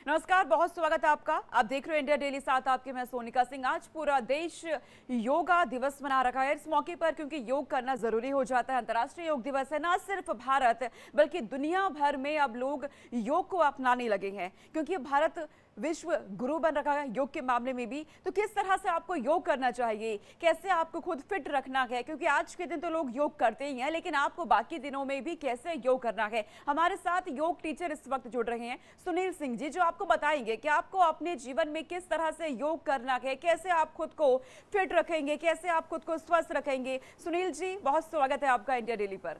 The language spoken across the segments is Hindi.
नमस्कार, बहुत स्वागत है आपका। आप देख रहे हो इंडिया डेली, साथ आपके मैं सोनिका सिंह। आज पूरा देश योगा दिवस मना रखा है। इस मौके पर क्योंकि योग करना जरूरी हो जाता है, अंतर्राष्ट्रीय योग दिवस है। ना सिर्फ भारत बल्कि दुनिया भर में अब लोग योग को अपनाने लगे हैं, क्योंकि भारत विश्व गुरु बन रखा है योग के मामले में भी। तो किस तरह से आपको योग करना चाहिए, कैसे आपको खुद फिट रखना है, क्योंकि आज के दिन तो लोग योग करते ही हैं, लेकिन आपको बाकी दिनों में भी कैसे योग करना है। हमारे साथ योग टीचर इस वक्त जुड़ रहे हैं, सुनील सिंह जी, जो आपको बताएंगे कि आपको अपने जीवन में किस तरह से योग करना है, कैसे आप खुद को फिट रखेंगे, कैसे आप खुद को स्वस्थ रखेंगे। सुनील जी, बहुत स्वागत है आपका इंडिया डेली पर।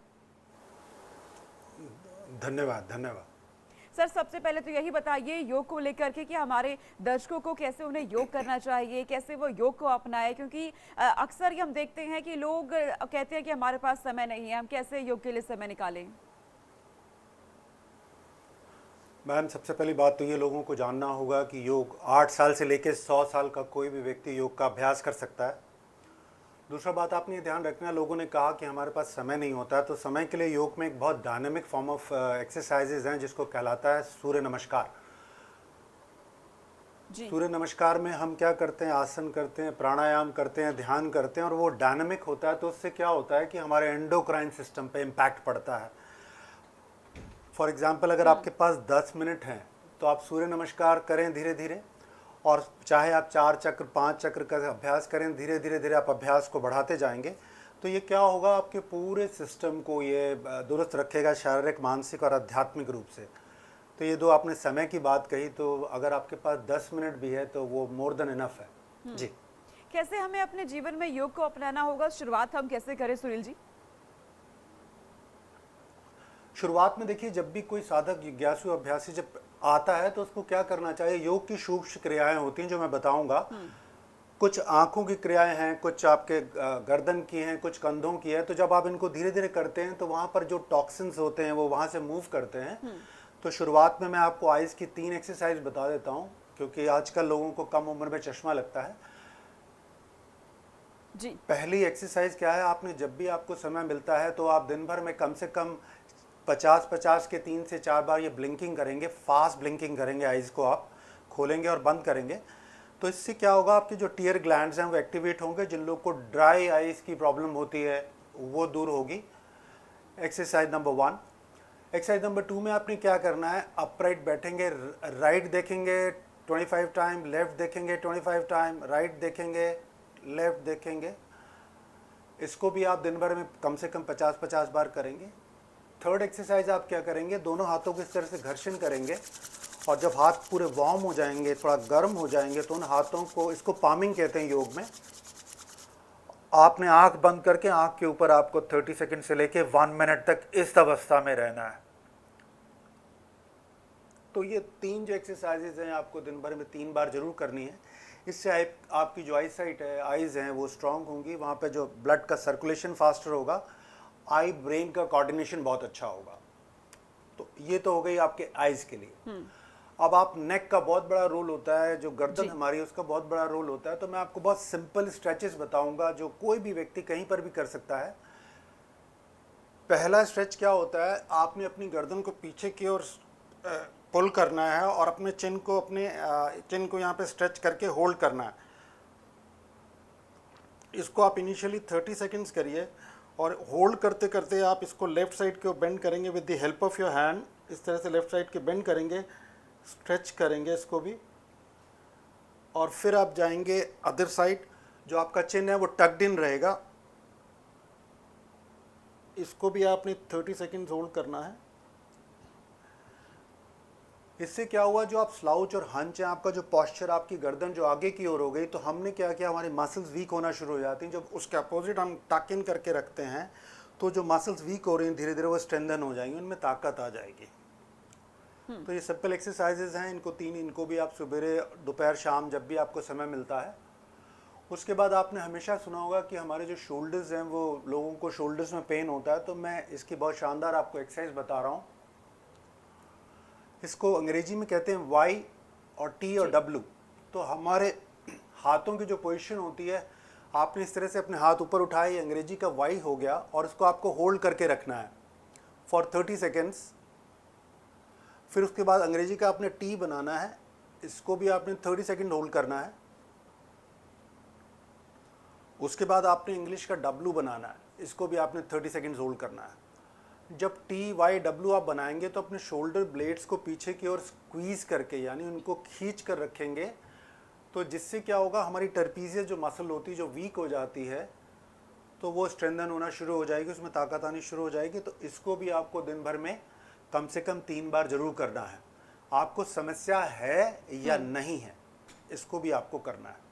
धन्यवाद धन्यवाद। सर, सबसे पहले तो यही बताइए योग को लेकर के कि हमारे दर्शकों को कैसे उन्हें योग करना चाहिए, कैसे वो योग को अपनाएं, क्योंकि अक्सर ही हम देखते हैं कि लोग कहते हैं कि हमारे पास समय नहीं है, हम कैसे योग के लिए समय निकालें। मैम, सबसे पहली बात तो ये लोगों को जानना होगा कि योग 8 साल से लेकर 100 साल का कोई भी व्यक्ति योग का अभ्यास कर सकता है। दूसरा बात आपने ये ध्यान रखना है, लोगों ने कहा कि हमारे पास समय नहीं होता है, तो समय के लिए योग में एक बहुत डायनेमिक फॉर्म ऑफ एक्सरसाइजेज हैं जिसको कहलाता है सूर्य नमस्कार। सूर्य नमस्कार में हम क्या करते हैं, आसन करते हैं, प्राणायाम करते हैं, ध्यान करते हैं, और वो डायनेमिक होता है। तो उससे क्या होता है कि हमारे एंडोक्राइन सिस्टम पे इम्पैक्ट पड़ता है। फॉर एग्जाम्पल, अगर आपके पास 10 मिनट हैं तो आप सूर्य नमस्कार करें धीरे धीरे, और चाहे आप 4 चक्र 5 चक्र का अभ्यास करें, धीरे धीरे धीरे आप अभ्यास को बढ़ाते जाएंगे। तो ये क्या होगा, आपके पूरे सिस्टम को ये दुरुस्त रखेगा, शारीरिक, मानसिक और आध्यात्मिक रूप से। तो ये दो आपने समय की बात कही, तो अगर आपके पास 10 मिनट भी है तो वो मोर देन इनफ है। जी, कैसे हमें अपने जीवन में योग को अपनाना होगा, शुरुआत हम कैसे करें सुनील जी? शुरुआत में देखिए, जब भी कोई साधक जिज्ञासु अभ्यासी जब आता है तो उसको क्या करना चाहिए, योग की सूक्ष्म क्रियाएं होती हैं जो मैं बताऊंगा। कुछ आंखों की क्रियाएं हैं, कुछ आपके गर्दन की हैं, कुछ कंधों की है। तो जब आप इनको धीरे धीरे करते हैं तो वहाँ पर जो टॉक्सिन्स होते हैं वो वहाँ से मूव करते हैं। तो शुरुआत में मैं आपको आइज़ की 3 एक्सरसाइज बता देता हूँ, क्योंकि आजकल लोगों को कम उम्र में चश्मा लगता है जी। पहली एक्सरसाइज क्या है, आपने जब भी आपको समय मिलता है तो आप दिन भर में कम से कम 50-50 के 3 से 4 बार ये ब्लिंकिंग करेंगे, फास्ट ब्लिंकिंग करेंगे। आइज़ को आप खोलेंगे और बंद करेंगे। तो इससे क्या होगा, आपकी जो टीयर ग्लैंड्स हैं वो एक्टिवेट होंगे। जिन लोग को ड्राई आइज़ की प्रॉब्लम होती है वो दूर होगी। Exercise number 1। एक्सरसाइज नंबर 2 में आपने क्या करना है, अपराइट बैठेंगे, राइट देखेंगे 25 टाइम, लेफ्ट देखेंगे 25 टाइम, राइट देखेंगे, लेफ्ट देखेंगे। इसको भी आप दिन भर में कम से कम 50-50 बार करेंगे। थर्ड एक्सरसाइज आप क्या करेंगे, दोनों हाथों को इस तरह से घर्षण करेंगे, और जब हाथ पूरे वार्म हो जाएंगे, थोड़ा गर्म हो जाएंगे, तो उन हाथों को, इसको पामिंग कहते हैं योग में, आपने आंख बंद करके आंख के ऊपर आपको 30 सेकंड से लेके 1 मिनट तक इस अवस्था में रहना है। तो ये 3 जो एक्सरसाइजेज हैं आपको दिन भर में 3 बार जरूर करनी है। इससे आपकी जो आई साइट है, आइज़ हैं, वो स्ट्रांग होंगी, वहाँ पे जो ब्लड का सर्कुलेशन फास्टर होगा, आई ब्रेन का कोऑर्डिनेशन बहुत अच्छा होगा। तो ये तो हो गई आपके आइज़ के लिए। अब आप नेक का बहुत बड़ा रोल होता है, जो गर्दन हमारी है उसका बहुत बड़ा रोल होता है। तो मैं आपको बहुत सिंपल स्ट्रेचेस बताऊंगा जो कोई भी व्यक्ति कहीं पर भी कर सकता है। पहला स्ट्रेच क्या होता है, आपने अपनी गर्दन को पीछे की ओर पुल करना है और अपने चिन को यहाँ पे स्ट्रेच करके होल्ड करना है। इसको आप इनिशियली 30 सेकेंड्स करिए, और होल्ड करते करते आप इसको लेफ्ट साइड को बेंड करेंगे with the help of your hand. इस तरह से लेफ्ट साइड के बेंड करेंगे, स्ट्रेच करेंगे इसको भी, और फिर आप जाएंगे अदर साइड। जो आपका चिन है वो टक्ड इन रहेगा, इसको भी आपने 30 सेकेंड्स होल्ड करना है। इससे क्या हुआ, जो आप स्लाउच और हंच है, आपका जो पॉस्चर, आपकी गर्दन जो आगे की ओर हो गई, तो हमने क्या किया, हमारी मसल्स वीक होना शुरू हो जाती हैं। जब उसके अपोजिट हम टक इन करके रखते हैं तो जो मसल्स वीक हो रही हैं धीरे धीरे वो स्ट्रेंथन हो जाएंगी, उनमें ताकत आ जाएगी। तो ये सिंपल एक्सरसाइजेज हैं, इनको भी आप सुबह, दोपहर, शाम जब भी आपको समय मिलता है। उसके बाद आपने हमेशा सुना होगा कि हमारे जो शोल्डर्स हैं, वो लोगों को शोल्डर्स में पेन होता है। तो मैं इसकी बहुत शानदार आपको एक्सरसाइज बता रहा हूँ। इसको अंग्रेजी में कहते हैं वाई और टी और डब्ल्यू। तो हमारे हाथों की जो पोजीशन होती है, आपने इस तरह से अपने हाथ ऊपर उठाए, अंग्रेजी का वाई हो गया, और इसको आपको होल्ड करके रखना है फॉर 30 सेकेंड्स। फिर उसके बाद अंग्रेजी का आपने टी बनाना है, इसको भी आपने 30 सेकंड होल्ड करना है। उसके बाद आपने इंग्लिश का डब्लू बनाना है, इसको भी आपने 30 सेकंड होल्ड करना है। जब टी वाई डब्लू आप बनाएंगे तो अपने शोल्डर ब्लेड्स को पीछे की ओर स्क्वीज करके, यानी उनको खींच कर रखेंगे, तो जिससे क्या होगा, हमारी टर्पीजियस जो मसल होती है जो वीक हो जाती है तो वो स्ट्रेंथन होना शुरू हो जाएगी, उसमें ताकत आनी शुरू हो जाएगी। तो इसको भी आपको दिन भर में कम से कम 3 बार जरूर करना है। आपको समस्या है या नहीं है, इसको भी आपको करना है।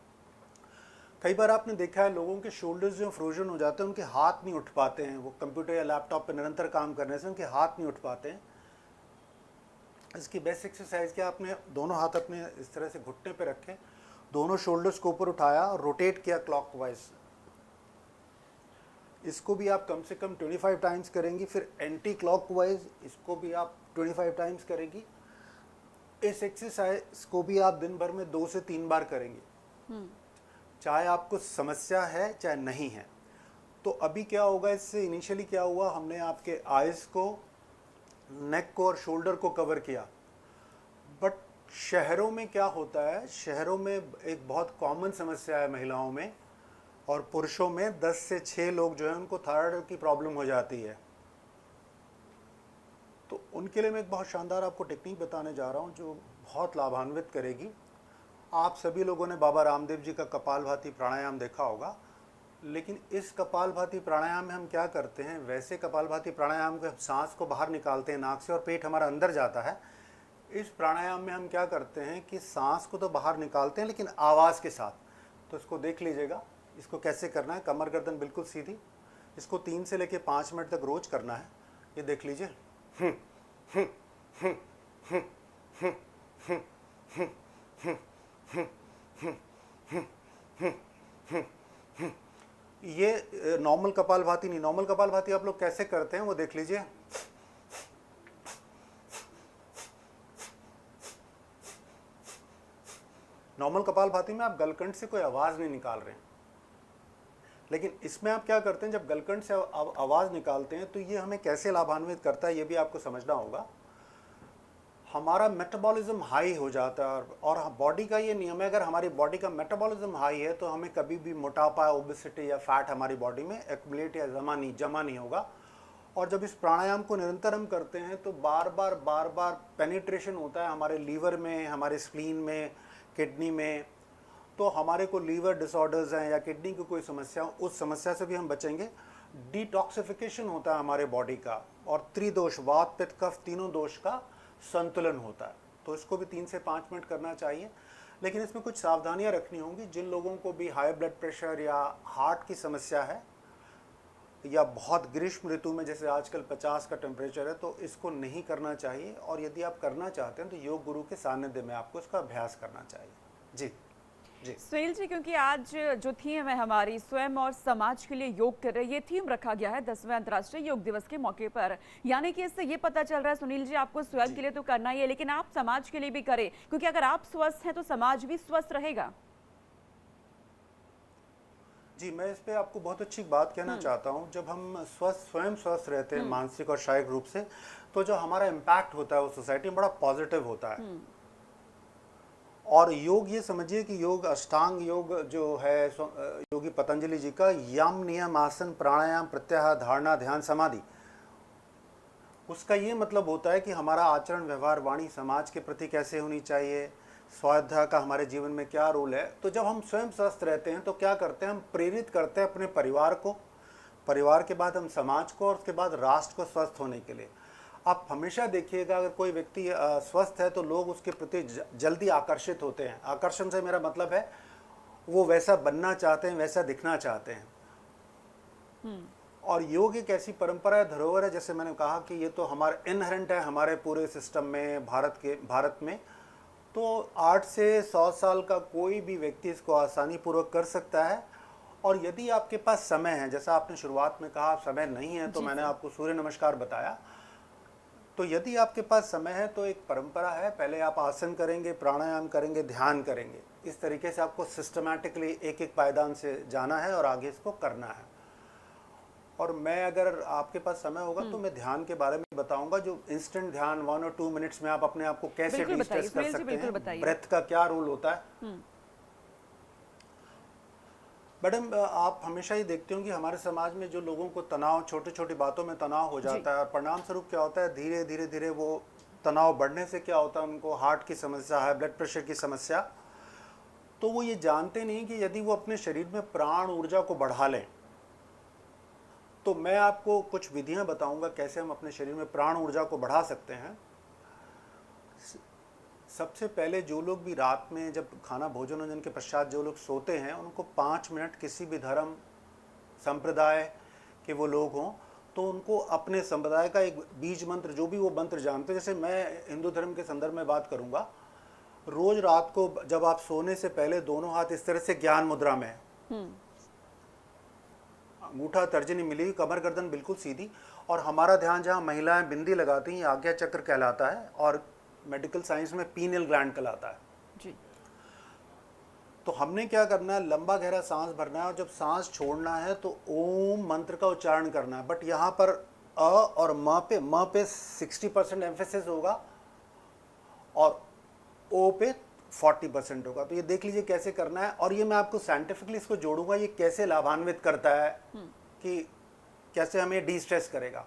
कई बार आपने देखा है लोगों के शोल्डर्स जो फ्रोजन हो जाते हैं, उनके हाथ नहीं उठ पाते हैं, वो कंप्यूटर या लैपटॉप पर निरंतर काम करने से उनके हाथ नहीं उठ पाते हैं। इसकी बेस्ट एक्सरसाइज क्या, आपने दोनों हाथ अपने इस तरह से घुटने पे रखे, दोनों शोल्डर्स को ऊपर उठाया और रोटेट किया क्लॉकवाइज। इसको भी आप कम से कम 25 टाइम्स करेंगी। फिर एंटी क्लॉकवाइज इसको भी आप 25 टाइम्स करेंगी। इस एक्सरसाइज को भी आप दिन भर में 2 से 3 बार करेंगे, चाहे आपको समस्या है चाहे नहीं है। तो अभी क्या होगा, इससे इनिशियली क्या हुआ, हमने आपके आइज को, नेक को और शोल्डर को कवर किया। बट शहरों में क्या होता है, शहरों में एक बहुत कॉमन समस्या है महिलाओं में और पुरुषों में, 10 से 6 लोग जो है उनको थायराइड की प्रॉब्लम हो जाती है। तो उनके लिए मैं एक बहुत शानदार आपको टेक्निक बताने जा रहा हूँ जो बहुत लाभान्वित करेगी। आप सभी लोगों ने बाबा रामदेव जी का कपालभाति प्राणायाम देखा होगा, लेकिन इस कपालभाति प्राणायाम में हम क्या करते हैं, वैसे कपालभाति प्राणायाम के सांस को बाहर निकालते हैं नाक से और पेट हमारा अंदर जाता है। इस प्राणायाम में हम क्या करते हैं कि सांस को तो बाहर निकालते हैं लेकिन आवाज़ के साथ। तो इसको देख लीजिएगा, इसको कैसे करना है। कमर गर्दन बिल्कुल सीधी, इसको 3 से लेकर 5 मिनट तक रोज करना है। ये देख लीजिए। ये नॉर्मल कपालभाति नहीं, नॉर्मल कपालभाति आप लोग कैसे करते हैं वो देख लीजिए। नॉर्मल कपालभाति में आप गलकंठ से कोई आवाज़ नहीं निकाल रहे हैं, लेकिन इसमें आप क्या करते हैं, जब गलकंठ से आवाज़ निकालते हैं तो ये हमें कैसे लाभान्वित करता है ये भी आपको समझना होगा। हमारा मेटाबॉलिज्म हाई हो जाता है और बॉडी का ये नियम है, अगर हमारी बॉडी का मेटाबॉलिज्म हाई है तो हमें कभी भी मोटापा, ओबेसिटी या फैट हमारी बॉडी में एक्युमुलेट या जमा नहीं होगा। और जब इस प्राणायाम को निरंतर हम करते हैं तो बार बार पेनिट्रेशन होता है हमारे लीवर में, हमारे स्प्लीन में, किडनी में। तो हमारे को लीवर डिसऑर्डर्स हैं या किडनी की कोई समस्या, उस समस्या से भी हम बचेंगे। डिटॉक्सिफिकेशन होता है हमारे बॉडी का, और त्रिदोष, वात पित्त कफ, तीनों दोष का संतुलन होता है। तो इसको भी 3 से 5 मिनट करना चाहिए, लेकिन इसमें कुछ सावधानियां रखनी होंगी। जिन लोगों को भी हाई ब्लड प्रेशर या हार्ट की समस्या है या बहुत ग्रीष्म ऋतु में जैसे आजकल 50 का टेम्परेचर है, तो इसको नहीं करना चाहिए। और यदि आप करना चाहते हैं तो योग गुरु के सानिध्य में आपको इसका अभ्यास करना चाहिए। जी जी सुनील जी, क्योंकि आज जो थीम है हमारी स्वयं और समाज के लिए योग कर रहे, ये थीम रखा गया है 10वें अंतर्राष्ट्रीय योग दिवस के मौके पर। यानी कि इससे ये पता चल रहा है सुनील जी, आपको स्वयं के लिए तो करना ही है, लेकिन आप समाज के लिए भी करें, क्योंकि अगर आप स्वस्थ हैं तो समाज भी स्वस्थ रहेगा। जी, मैं इस पे आपको बहुत अच्छी बात कहना चाहता हूँ। जब हम स्वयं स्वस्थ रहते हैं मानसिक और शारीरिक रूप से, तो जो हमारा इम्पैक्ट होता है वो सोसाइटी में बड़ा पॉजिटिव होता है। और योग, ये समझिए कि योग, अष्टांग योग जो है योगी पतंजलि जी का, यम नियम आसन प्राणायाम प्रत्याहार धारणा ध्यान समाधि, उसका ये मतलब होता है कि हमारा आचरण व्यवहार वाणी समाज के प्रति कैसे होनी चाहिए, स्वाध्याय का हमारे जीवन में क्या रोल है। तो जब हम स्वयं स्वस्थ रहते हैं तो क्या करते हैं, हम प्रेरित करते हैं अपने परिवार को, परिवार के बाद हम समाज को, और उसके बाद राष्ट्र को स्वस्थ होने के लिए। आप हमेशा देखिएगा, अगर कोई व्यक्ति स्वस्थ है तो लोग उसके प्रति जल्दी आकर्षित होते हैं। आकर्षण से मेरा मतलब है वो वैसा बनना चाहते हैं, वैसा दिखना चाहते हैं। और योग एक ऐसी परंपरा है, धरोहर है, जैसे मैंने कहा कि ये तो हमारे इनहेरेंट है हमारे पूरे सिस्टम में, भारत में। तो 8 से 100 साल का कोई भी व्यक्ति इसको आसानी पूर्वक कर सकता है। और यदि आपके पास समय है, जैसा आपने शुरुआत में कहा समय नहीं है, तो मैंने आपको सूर्य नमस्कार बताया। तो यदि आपके पास समय है तो एक परंपरा है, पहले आप आसन करेंगे, प्राणायाम करेंगे, ध्यान करेंगे। इस तरीके से आपको सिस्टमैटिकली एक एक पायदान से जाना है और आगे इसको करना है। और मैं अगर आपके पास समय होगा तो मैं ध्यान के बारे में बताऊंगा, जो इंस्टेंट ध्यान 1 और 2 मिनट्स में आप अपने आप को कैसे बिल्कुल बताइए डिस्ट्रेस कर सुहेल जी, सकते बिल्कुल हैं, बताइए। ब्रेथ का क्या रोल होता है। मैडम, आप हमेशा ही देखते हो कि हमारे समाज में जो लोगों को तनाव, छोटी छोटी बातों में तनाव हो जी। जाता है, और परिणाम स्वरूप क्या होता है, धीरे धीरे धीरे वो तनाव बढ़ने से क्या होता है, उनको हार्ट की समस्या, हाई ब्लड प्रेशर की समस्या। तो वो ये जानते नहीं कि यदि वो अपने शरीर में प्राण ऊर्जा को बढ़ा लें, तो मैं आपको कुछ विधियां बताऊंगा कैसे हम अपने शरीर में प्राण ऊर्जा को बढ़ा सकते हैं। सबसे पहले जो लोग भी रात में जब खाना भोजन वोजन के पश्चात जो लोग सोते हैं, उनको 5 मिनट किसी भी धर्म संप्रदाय के वो लोग हों, तो उनको अपने संप्रदाय का एक बीज मंत्र, जो भी वो मंत्र जानते हैं, जैसे मैं हिंदू धर्म के संदर्भ में बात करूंगा, रोज रात को जब आप सोने से पहले दोनों हाथ इस तरह से ज्ञान मुद्रा में, अंगूठा तर्जनी मिली, कमर गर्दन बिल्कुल सीधी, और हमारा ध्यान जहाँ महिलाएं बिंदी लगाती हैं, आज्ञा चक्र कहलाता है, और मेडिकल साइंस में पीनियल ग्लैंड कहलाता है। जी। तो हमने क्या करना है, लंबा गहरा सांस भरना है, और जब सांस छोड़ना है तो ओम मंत्र का उच्चारण करना है। बट यहाँ पर अ और म पे 60% एम्फेसिस होगा और ओ पे 40% होगा। तो ये देख लीजिए कैसे करना है, और ये मैं आपको साइंटिफिकली इसको जोड़ूंगा, ये कैसे लाभान्वित करता है, कि कैसे हमें डी स्ट्रेस करेगा।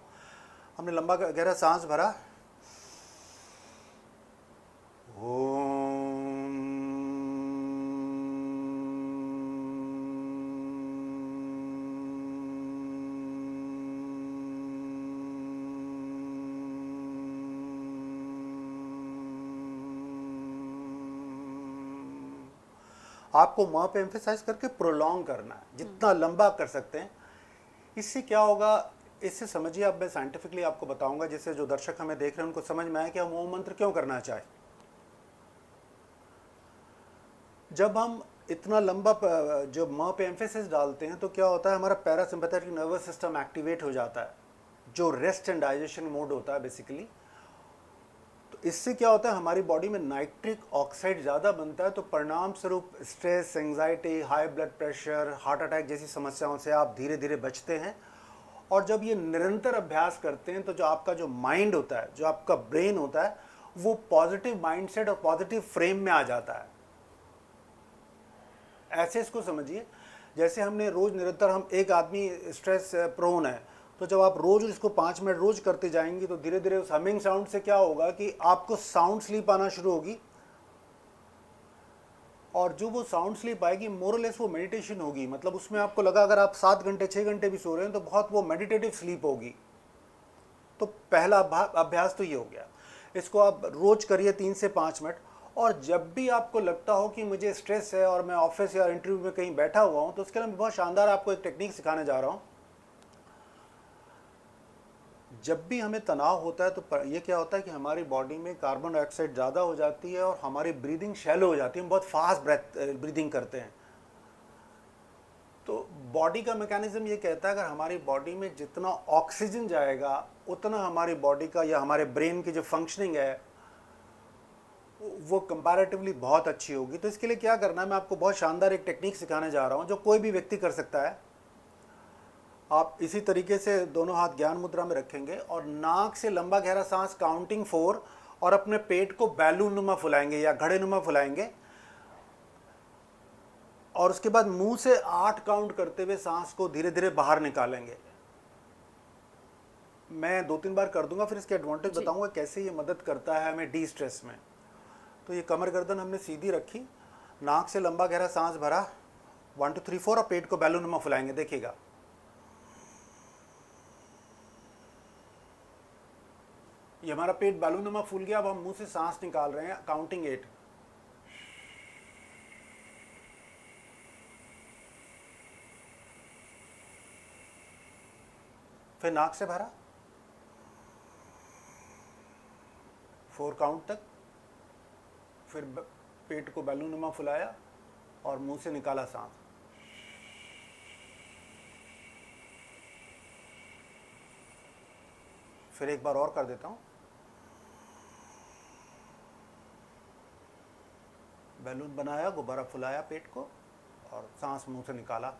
हमने लंबा गहरा सांस भरा, आपको वहाँ पे एम्फेसाइज करके प्रोलॉन्ग करना है, जितना लंबा कर सकते हैं। इससे क्या होगा, इससे समझिए, अब मैं साइंटिफिकली आपको बताऊंगा, जिससे जो दर्शक हमें देख रहे हैं उनको समझ में आए कि हम ओम मंत्र क्यों करना चाहें। जब हम इतना लंबा जब म पे एम्फेसिस डालते हैं, तो क्या होता है, हमारा पैरासिम्पैथेटिक नर्वस सिस्टम एक्टिवेट हो जाता है, जो रेस्ट एंड डाइजेशन मोड होता है बेसिकली। तो इससे क्या होता है, हमारी बॉडी में नाइट्रिक ऑक्साइड ज़्यादा बनता है, तो परिणाम स्वरूप stress, anxiety, high blood pressure, heart attack जैसी समस्याओं से आप धीरे धीरे बचते हैं। और जब ये निरंतर अभ्यास करते हैं, तो जो आपका जो माइंड होता है, जो आपका ब्रेन होता है, वो पॉजिटिव माइंडसेट और पॉजिटिव फ्रेम में आ जाता है। ऐसे इसको समझिए, जैसे हमने रोज निरंतर, हम एक आदमी स्ट्रेस प्रोन है, तो जब आप रोज इसको 5 मिनट रोज करते जाएंगे, तो धीरे धीरे उस हमिंग साउंड से क्या होगा कि आपको साउंड स्लीप आना शुरू होगी, और जो वो साउंड स्लीप आएगी, मोरलेस वो मेडिटेशन होगी। मतलब उसमें आपको लगा अगर आप 7 घंटे 6 घंटे भी सो रहे हैं, तो बहुत वो मेडिटेटिव स्लीप होगी। तो पहला अभ्यास तो ये हो गया। इसको आप रोज करिए 3 से 5 मिनट। और जब भी आपको लगता हो कि मुझे स्ट्रेस है और मैं ऑफिस या इंटरव्यू में कहीं बैठा हुआ हूं, तो उसके लिए मैं बहुत शानदार आपको एक टेक्निक सिखाने जा रहा हूं। जब भी हमें तनाव होता है, तो ये क्या होता है कि हमारी बॉडी में कार्बन डाइऑक्साइड ज़्यादा हो जाती है, और हमारी ब्रीदिंग शैलो हो जाती है, हम बहुत फास्ट ब्रीदिंग करते हैं। तो बॉडी का मैकेनिज्म ये कहता है, अगर हमारी बॉडी में जितना ऑक्सीजन जाएगा, उतना हमारी बॉडी का या हमारे ब्रेन की जो फंक्शनिंग है, वो कंपैरेटिवली बहुत अच्छी होगी। तो इसके लिए क्या करना है, मैं आपको बहुत शानदार एक टेक्निक सिखाने जा रहा हूँ, जो कोई भी व्यक्ति कर सकता है। आप इसी तरीके से दोनों हाथ ज्ञान मुद्रा में रखेंगे, और नाक से लंबा गहरा सांस काउंटिंग 4, और अपने पेट को बैलून नुमा फुलाएंगे या घड़े नुमा फुलाएंगे, और उसके बाद मुंह से 8 काउंट करते हुए सांस को धीरे धीरे बाहर निकालेंगे। मैं 2-3 बार कर दूंगा, फिर इसके एडवांटेज बताऊंगा कैसे ये मदद करता है हमें डी स्ट्रेस में। तो ये कमर गर्दन हमने सीधी रखी, नाक से लंबा गहरा सांस भरा 1 2 3 4, और पेट को बैलून नुमा फुलाएंगे। देखिएगा, ये हमारा पेट बैलून नुमा फूल गया। अब हम मुंह से सांस निकाल रहे हैं, काउंटिंग 8। फिर नाक से भरा 4 काउंट तक, फिर पेट को बैलून नुमा फुलाया और मुंह से निकाला सांस। फिर एक बार और कर देता हूं, बैलून बनाया, गुब्बारा फुलाया पेट को, और सांस मुंह से निकाला।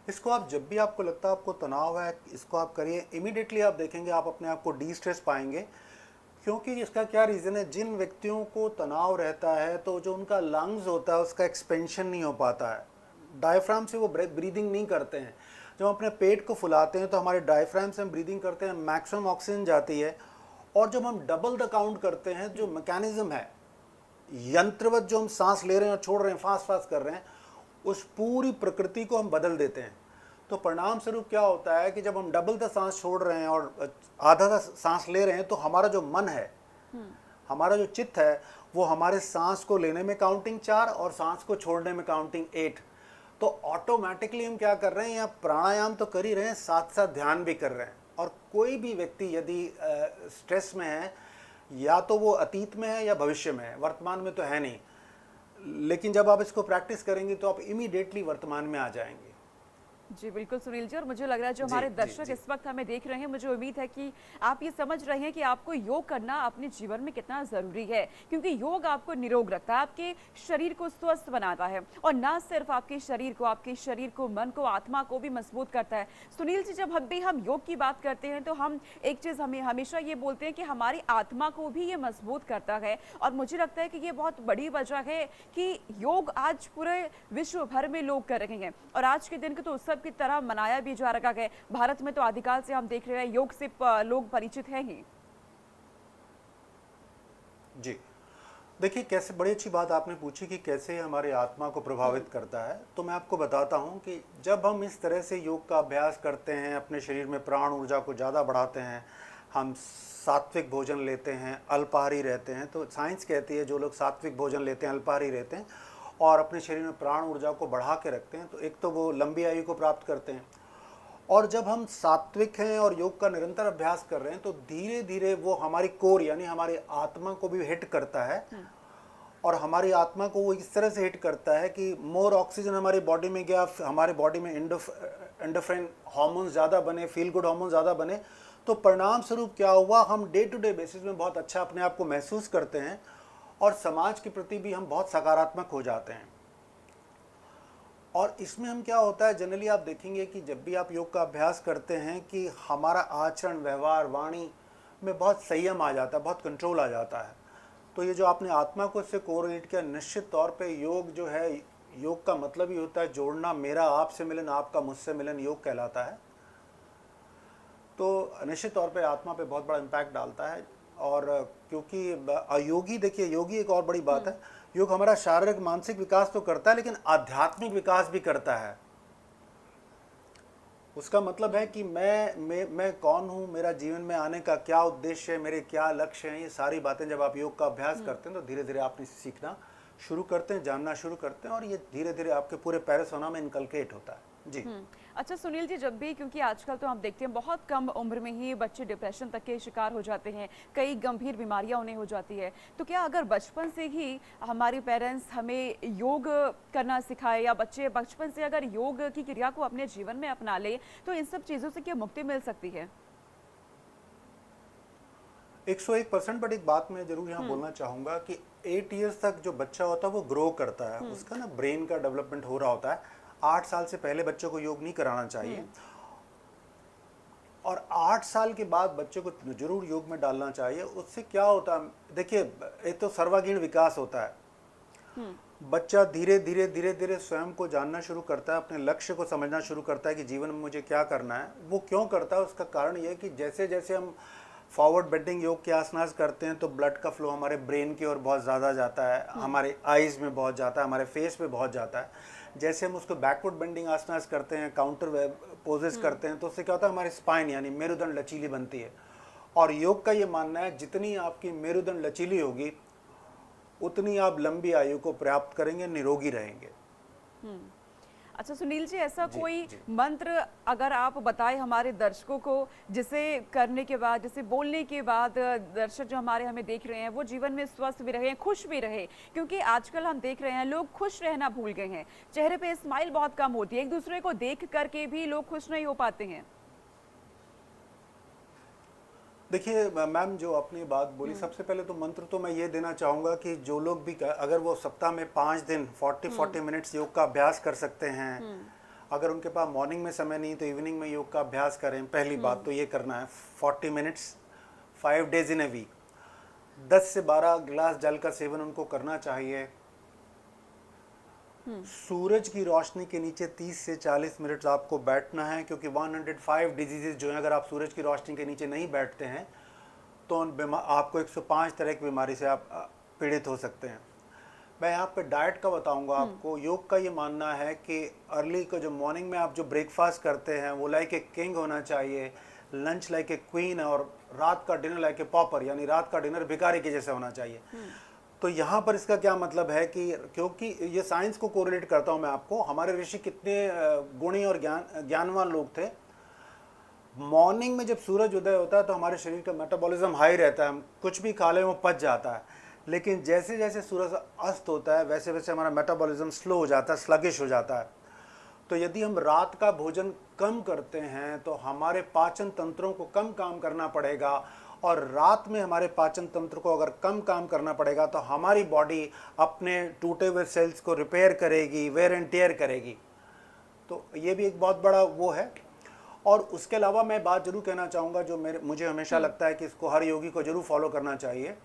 इसको आप जब भी आपको लगता है आपको तनाव है, इसको आप करिए, इमीडिएटली आप देखेंगे आप अपने आप को डी स्ट्रेस पाएंगे। क्योंकि इसका क्या रीज़न है, जिन व्यक्तियों को तनाव रहता है तो जो उनका लंग्स होता है उसका एक्सपेंशन नहीं हो पाता है, डायफ्राम से वो ब्रीदिंग नहीं करते हैं। जब हम अपने पेट को फुलाते हैं तो हमारे डायफ्राम से हम ब्रीदिंग करते हैं, मैक्सिमम ऑक्सीजन जाती है। और जब हम डबल द काउंट करते हैं, जो मैकेनिज्म है यंत्रवत, जो हम सांस ले रहे हैं और छोड़ रहे हैं, फास्ट फास्ट कर रहे हैं, उस पूरी प्रकृति को हम बदल देते हैं। तो परिणाम स्वरूप क्या होता है कि जब हम डबल द सांस छोड़ रहे हैं और आधा द सांस ले रहे हैं, तो हमारा जो मन है, हमारा जो चित्त है, वो हमारे सांस को लेने में काउंटिंग 4 और सांस को छोड़ने में काउंटिंग 8। तो ऑटोमेटिकली हम क्या कर रहे हैं, या प्राणायाम तो कर ही रहे हैं, साथ साथ ध्यान भी कर रहे हैं। और कोई भी व्यक्ति यदि स्ट्रेस में है, या तो वो अतीत में है या भविष्य में है, वर्तमान में तो है नहीं, लेकिन जब आप इसको प्रैक्टिस करेंगे तो आप इमीडिएटली वर्तमान में आ जाएंगे। जी बिल्कुल सुनील जी, और मुझे लग रहा है जो हमारे दर्शक इस वक्त हमें देख रहे हैं, मुझे उम्मीद है कि आप ये समझ रहे हैं कि आपको योग करना अपने जीवन में कितना ज़रूरी है, क्योंकि योग आपको निरोग रखता है, आपके शरीर को स्वस्थ बनाता है, और ना सिर्फ आपके शरीर को, मन को, आत्मा को भी मजबूत करता है। सुनील जी, जब भी हम योग की बात करते हैं तो हम एक चीज़ हमें हमेशा ये बोलते हैं कि हमारी आत्मा को भी ये मजबूत करता है, और मुझे लगता है कि ये बहुत बड़ी वजह है कि योग आज पूरे विश्व भर में लोग कर रहे हैं, और आज के दिन को तो उत्सव की तरह मनाया भी जा रहा है। भारत में तो आदिकाल से हम देख रहे हैं योग से लोग परिचित हैं ही। जी देखिए, कैसे बड़ी अच्छी बात आपने पूछी कि कैसे हमारे आत्मा को प्रभावित करता है। तो मैं आपको बताता हूं कि जब हम इस तरह से योग का अभ्यास करते हैं, अपने शरीर में प्राण ऊर्जा को ज़्यादा बढ़ाते हैं, हम सात्विक भोजन लेते हैं, अल्पाहारी रहते हैं, तो साइंस कहती है जो लोग सात्विक भोजन लेते हैं, अल्पाहारी रहते हैं और अपने शरीर में प्राण ऊर्जा को बढ़ा के रखते हैं, तो एक तो वो लंबी आयु को प्राप्त करते हैं। और जब हम सात्विक हैं और योग का निरंतर अभ्यास कर रहे हैं, तो धीरे धीरे वो हमारी कोर यानी हमारी आत्मा को भी हिट करता है। और हमारी आत्मा को वो इस तरह से हिट करता है कि मोर ऑक्सीजन हमारी बॉडी में गया, हमारे बॉडी में एंडोफ्रेन हार्मोन्स ज़्यादा बने, फील गुड हार्मोन ज़्यादा बने। तो परिणाम स्वरूप क्या हुआ, हम डे टू डे बेसिस में बहुत अच्छा अपने आप को महसूस करते हैं और समाज के प्रति भी हम बहुत सकारात्मक हो जाते हैं। और इसमें हम क्या होता है, जनरली आप देखेंगे कि जब भी आप योग का अभ्यास करते हैं कि हमारा आचरण, व्यवहार, वाणी में बहुत संयम आ जाता है, बहुत कंट्रोल आ जाता है। तो ये जो आपने आत्मा को इससे कोरिलेट किया, निश्चित तौर पे योग जो है, योग का मतलब ही होता है जोड़ना, मेरा आपसे मिलन, आपका मुझसे मिलन योग कहलाता है। तो निश्चित तौर पे आत्मा पे बहुत बड़ा इम्पैक्ट डालता है। और क्योंकि योगी, देखिए योगी एक और बड़ी बात है, योग हमारा शारीरिक मानसिक विकास तो करता है लेकिन आध्यात्मिक विकास भी करता है। उसका मतलब है कि मैं कौन हूँ, मेरा जीवन में आने का क्या उद्देश्य है, मेरे क्या लक्ष्य हैं, ये सारी बातें जब आप योग का अभ्यास करते हैं तो धीरे धीरे आप इसे सीखना शुरू करते हैं, जानना शुरू करते हैं, और ये धीरे धीरे आपके पूरे पैरासोना में इनकलकेट होता है। जी अच्छा सुनील जी, जब भी, क्योंकि आजकल तो हम देखते हैं बहुत कम उम्र में ही बच्चे डिप्रेशन तक के शिकार हो जाते हैं, कई गंभीर बीमारियां उन्हें हो जाती है, तो क्या अगर बचपन से ही हमारे पेरेंट्स हमें योग करना सिखाए, या बच्चे बचपन से अगर योग की क्रिया को अपने जीवन में अपना ले, तो इन सब चीज़ों से क्या मुक्ति मिल सकती है? 101%। बट एक बात मैं जरूर यहाँ बोलना चाहूँगा कि 8 ईयर्स तक जो बच्चा होता है वो ग्रो करता है, उसका ना ब्रेन का डेवलपमेंट हो रहा होता है। 8 साल से पहले बच्चों को योग नहीं कराना चाहिए, और 8 साल के बाद बच्चे को जरूर योग में डालना चाहिए। उससे क्या होता है, देखिए एक तो सर्वांगीण विकास होता है। बच्चा धीरे धीरे धीरे धीरे स्वयं को जानना शुरू करता है, अपने लक्ष्य को समझना शुरू करता है कि जीवन में मुझे क्या करना है। वो क्यों करता है, उसका कारण ये है कि जैसे जैसे हम फॉरवर्ड बेंडिंग योग के आसनास करते हैं तो ब्लड का फ्लो हमारे ब्रेन की ओर बहुत ज़्यादा जाता है, हमारे आईज में बहुत जाता है, हमारे फेस पे बहुत जाता है। जैसे हम उसको बैकवर्ड बेंडिंग आसनास करते हैं, काउंटर पोजेस करते हैं, तो उससे क्या होता है, हमारी स्पाइन यानी मेरुदंड लचीली बनती है। और योग का ये मानना है जितनी आपकी मेरुदंड लचीली होगी उतनी आप लंबी आयु को प्राप्त करेंगे, निरोगी रहेंगे। अच्छा सुनील जी, ऐसा कोई मंत्र अगर आप बताएं हमारे दर्शकों को, जिसे करने के बाद, जिसे बोलने के बाद दर्शक जो हमारे हमें देख रहे हैं वो जीवन में स्वस्थ भी रहे, खुश भी रहे, क्योंकि आजकल हम देख रहे हैं लोग खुश रहना भूल गए हैं, चेहरे पे स्माइल बहुत कम होती है, एक दूसरे को देख करके भी लोग खुश नहीं हो पाते हैं। देखिए मैम, जो आपने बात बोली, सबसे पहले तो मंत्र तो मैं ये देना चाहूँगा कि जो लोग भी अगर वो सप्ताह में 5 दिन 40 मिनट्स योग का अभ्यास कर सकते हैं, अगर उनके पास मॉर्निंग में समय नहीं तो इवनिंग में योग का अभ्यास करें। पहली बात तो ये करना है 40 minutes 5 days in a week. 10 से 12 गिलास जल का सेवन उनको करना चाहिए। सूरज की रोशनी के नीचे 30 से 40 मिनट आपको बैठना है, क्योंकि 105 डिजीजेज जो हैं अगर आप सूरज की रोशनी के नीचे नहीं बैठते हैं तो आपको 105 तरह की बीमारी से आप पीड़ित हो सकते हैं। मैं यहाँ पे डाइट का बताऊंगा आपको। योग का ये मानना है कि अर्ली को जो मॉर्निंग में आप जो ब्रेकफास्ट करते हैं वो लाइक ए किंग होना चाहिए, लंच लाइक ए क्वीन, और रात का डिनर लाइक ए पॉपर, यानी रात का डिनर भिखारी के जैसा होना चाहिए। तो यहाँ पर इसका क्या मतलब है कि क्योंकि ये साइंस को कोरिलेट करता हूँ मैं आपको, हमारे ऋषि कितने गुणी और ज्ञानवान लोग थे। मॉर्निंग में जब सूरज उदय होता है तो हमारे शरीर का मेटाबॉलिज्म हाई रहता है, हम कुछ भी खा लें वो पच जाता है। लेकिन जैसे जैसे सूरज अस्त होता है वैसे वैसे हमारा मेटाबॉलिज्म स्लो हो जाता है, स्लगिश हो जाता है। तो यदि हम रात का भोजन कम करते हैं तो हमारे पाचन तंत्रों को कम काम करना पड़ेगा, और रात में हमारे पाचन तंत्र को अगर कम काम करना पड़ेगा तो हमारी बॉडी अपने टूटे हुए सेल्स को रिपेयर करेगी, वेयर एंड टेयर करेगी। तो ये भी एक बहुत बड़ा वो है। और उसके अलावा मैं बात जरूर कहना चाहूँगा जो मुझे हमेशा लगता है कि इसको हर योगी को जरूर फॉलो करना चाहिए।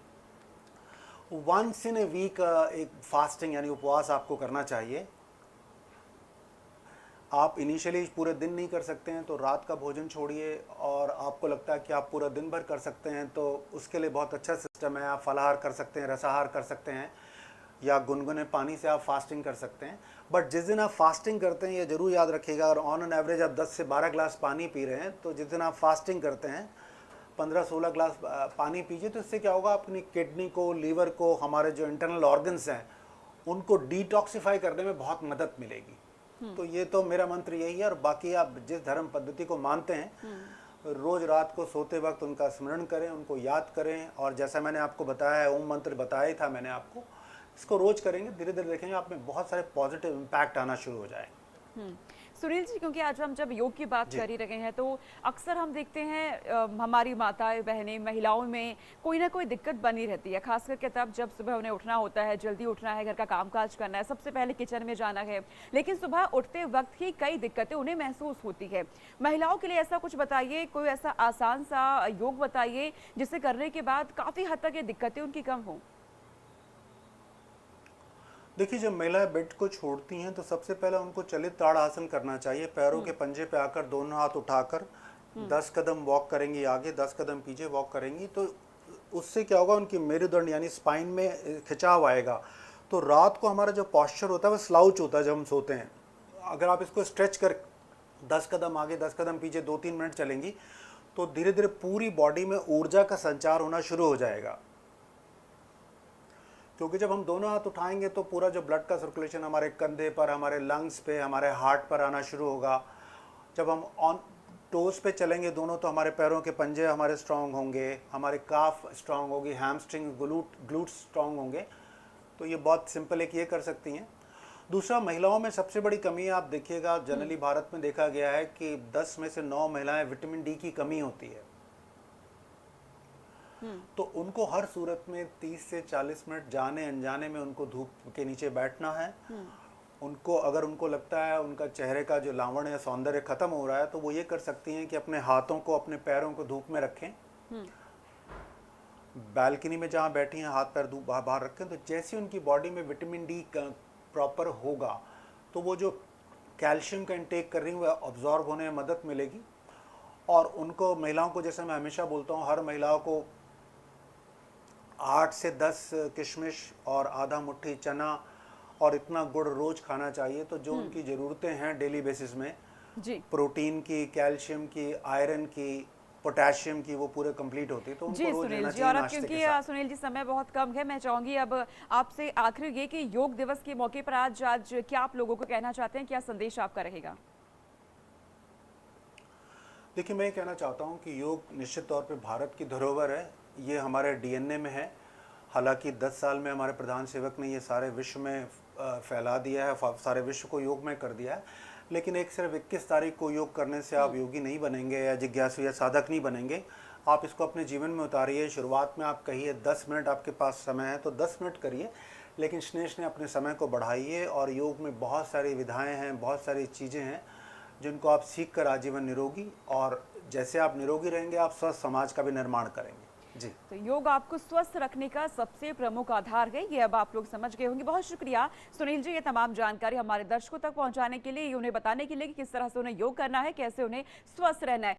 वंस इन ए वीक एक फास्टिंग यानी उपवास आपको करना चाहिए। आप इनिशियली पूरे दिन नहीं कर सकते हैं तो रात का भोजन छोड़िए, और आपको लगता है कि आप पूरा दिन भर कर सकते हैं तो उसके लिए बहुत अच्छा सिस्टम है। आप फलाहार कर सकते हैं, रसाहार कर सकते हैं, या गुनगुने पानी से आप फास्टिंग कर सकते हैं। बट जिस दिन आप फास्टिंग करते हैं ये ज़रूर याद रखिएगा, और ऑन एन एवरेज आप 10 से 12 गिलास पानी पी रहे हैं तो जिस दिन आप फास्टिंग करते हैं 15-16 गिलास पानी पीजिए। तो इससे क्या होगा, अपनी किडनी को, लीवर को, हमारे जो इंटरनल ऑर्गन्स हैं उनको डिटॉक्सिफाई करने में बहुत मदद मिलेगी। तो ये तो मेरा मंत्र यही है। और बाकी आप जिस धर्म पद्धति को मानते हैं रोज रात को सोते वक्त उनका स्मरण करें, उनको याद करें, और जैसा मैंने आपको बताया है, ओम मंत्र बताया ही था मैंने आपको, इसको रोज करेंगे, धीरे धीरे देखेंगे आप में बहुत सारे पॉजिटिव इम्पैक्ट आना शुरू हो जाए। सुनील जी, क्योंकि आज हम जब योग की बात कर ही रहे हैं तो अक्सर हम देखते हैं हमारी माताएं बहनें महिलाओं में कोई ना कोई दिक्कत बनी रहती है, खास करके तब जब सुबह उन्हें उठना होता है, जल्दी उठना है, घर का कामकाज करना है, सबसे पहले किचन में जाना है, लेकिन सुबह उठते वक्त ही कई दिक्कतें उन्हें महसूस होती है। महिलाओं के लिए ऐसा कुछ बताइए, कोई ऐसा आसान सा योग बताइए जिसे करने के बाद काफ़ी हद तक ये दिक्कतें उनकी कम हों। देखिए, जब महिलाएं बेड को छोड़ती हैं तो सबसे पहले उनको चलित ताड़ासन करना चाहिए। पैरों के पंजे पे आकर दोनों हाथ उठाकर 10 कदम वॉक करेंगी आगे, 10 कदम पीछे वॉक करेंगी। तो उससे क्या होगा, उनकी मेरुदंड यानी स्पाइन में खिंचाव आएगा। तो रात को हमारा जो पॉस्चर होता है वो स्लाउच होता है जब हम सोते हैं। अगर आप इसको स्ट्रेच कर 10 कदम आगे 10 कदम पीछे 2-3 मिनट चलेंगी तो धीरे धीरे पूरी बॉडी में ऊर्जा का संचार होना शुरू हो जाएगा। क्योंकि जब हम दोनों हाथ उठाएंगे तो पूरा जो ब्लड का सर्कुलेशन हमारे कंधे पर, हमारे लंग्स पे, हमारे हार्ट पर आना शुरू होगा। जब हम ऑन टोज पे चलेंगे दोनों तो हमारे पैरों के पंजे हमारे स्ट्रांग होंगे, हमारे काफ स्ट्रांग होगी, हैमस्ट्रिंग, ग्लूट्स स्ट्रांग होंगे। तो ये बहुत सिंपल है कि ये कर सकती हैं। दूसरा, महिलाओं में सबसे बड़ी कमी आप देखिएगा, जनरली भारत में देखा गया है कि 10 में से 9 महिलाएं विटामिन डी की कमी होती है। तो उनको हर सूरत में 30 से 40 मिनट जाने अनजाने में उनको धूप के नीचे बैठना है। उनको अगर उनको लगता है उनका चेहरे का जो लावण्य या सौंदर्य खत्म हो रहा है तो वो ये कर सकती हैं कि अपने हाथों को, अपने पैरों को धूप में रखें। बालकनी में जहाँ बैठी हैं हाथ पैर धूप बाहर रखें। तो जैसे उनकी बॉडी में विटामिन डी प्रॉपर होगा तो वो जो कैल्शियम का इंटेक कर रही हैं वो ऑब्जॉर्व होने में मदद मिलेगी। और उनको, महिलाओं को, जैसे मैं हमेशा बोलता हूँ, हर महिलाओं को 8 से 10 किशमिश और आधा मुट्ठी चना और इतना गुड़ रोज खाना चाहिए। तो जो उनकी ज़रूरतें हैं डेली बेसिस में जी, प्रोटीन की, कैल्शियम की, आयरन की, पोटेशियम की, वो पूरे कंप्लीट होती है। तो उनको जी रोज सुनील लेना जी, चाहिए और अब नाश्ते के क्योंकि साथ। सुनील जी समय बहुत कम है, मैं चाहूंगी अब आपसे आखिर ये कि योग दिवस के मौके पर आज क्या आप लोगों को कहना चाहते हैं, क्या संदेश आपका रहेगा? देखिए, मैं ये कहना चाहता हूँ कि योग निश्चित तौर पे भारत की धरोहर है, ये हमारे डीएनए में है। हालांकि 10 साल में हमारे प्रधान सेवक ने ये सारे विश्व में फैला दिया है, सारे विश्व को योग में कर दिया है। लेकिन एक सिर्फ 21 तारीख को योग करने से आप योगी नहीं बनेंगे या जिज्ञासु या साधक नहीं बनेंगे। आप इसको अपने जीवन में उतारिए। शुरुआत में आप कहिए 10 मिनट आपके पास समय है तो 10 मिनट करिए, लेकिन स्नेह अपने समय को बढ़ाइए। और योग में बहुत सारी विधाएँ हैं, बहुत सारी चीज़ें हैं जिनको आप सीख कर आजीवन निरोगी, और जैसे आप निरोगी रहेंगे आप स्वस्थ समाज का भी निर्माण करेंगे। जी, तो योग आपको स्वस्थ रखने का सबसे प्रमुख आधार है, ये अब आप लोग समझ गए होंगे। बहुत शुक्रिया सुनील जी, ये तमाम जानकारी हमारे दर्शकों तक पहुंचाने के लिए, उन्हें बताने के लिए कि किस तरह से उन्हें योग करना है, कैसे उन्हें स्वस्थ रहना है।